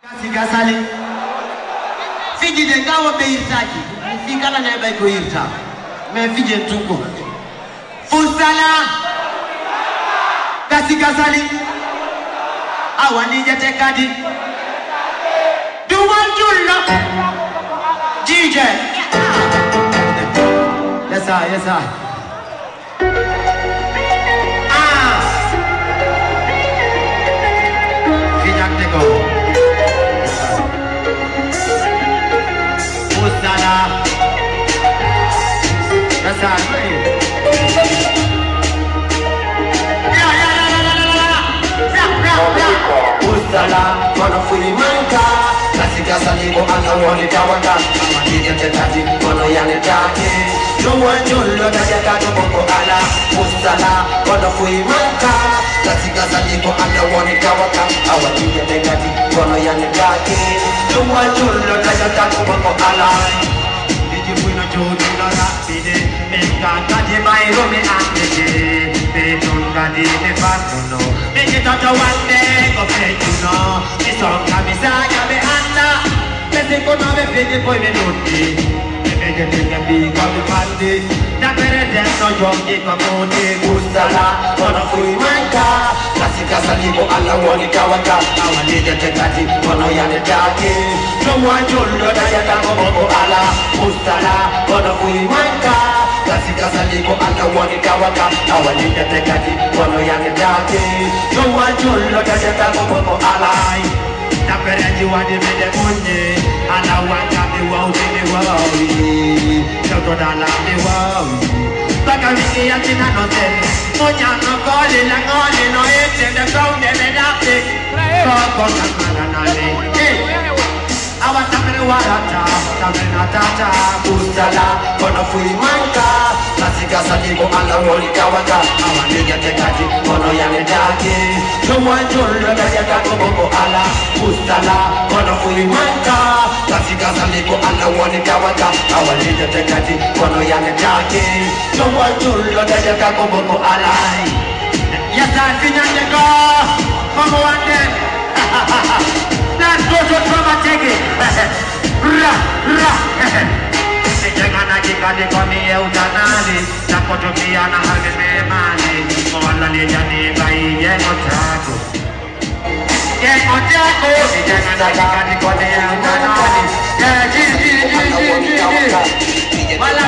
Kasi kasali. Fiji de gawo be irtaki. Fika la na ba ko irta. Me fiji tuko. Fusala. Kasi kasali. Awani jate kadi. Duwan julla. DJ. Yes sir, yes sir. Go. Usala. That's all right. Usala, kono fui manka. Kasika salibo anga woni tawaka. Amadija tetati kono yane take. Jumwa jullo daja kato boko ala. Usala, kono fui manka. Kasika salibo anga woni tawaka. Amadija tetati kono yane take. Jumwa jullo daja kato boko ala. Diji fuino jodu la rapide. Mekaka di mairo me andeke. Betunga di me fatuno. Diji toto wande go fetuno. Isonga misaya me anda. Pese kono me fede poi me nuti. Meje tenga biga me fandi. Da pere dentro jongi kamote. Usala kono fui manka. Kasika salibo ala woni kawaka. Awalija tekati kono yane take. Jomwa jullo da yata gobo ala. Usala kono fui manka. Kasika salibo ala woni kawaka. Awalija tekati kono yane take. Jomwa jullo da yata gobo ala. Da pere jiwadi me de munye. Ala waka me wauti me wawi. Joto dala me wawi. Baka wiki ya tina no tele. Monya no goli la goli no ete de kaunde me dapte. Koko kamana nale. Awa tamene warata, tamene tata. Usala, kono fui manka. Kasika salibo ala woli kawaka. Awa nija tekati, kono yane dake. Jomwa jullo da yaka gobo ala. Usala, kono fui manka. Kasika salibo ala woli kawaka. Awa nija tekati, kono yane dake. Jomwa jullo da yaka gobo ala. Yes, I finished the goal. Mama wande. Let's go to Troma, take it. Ra, ra. Sijengana kikadi komi ya utanani. Nakotumia na hagi memani. Mwala lijani bai yengo tako. Yengo tako. Sijengana kikadi komi ya utanani. Ji. Wala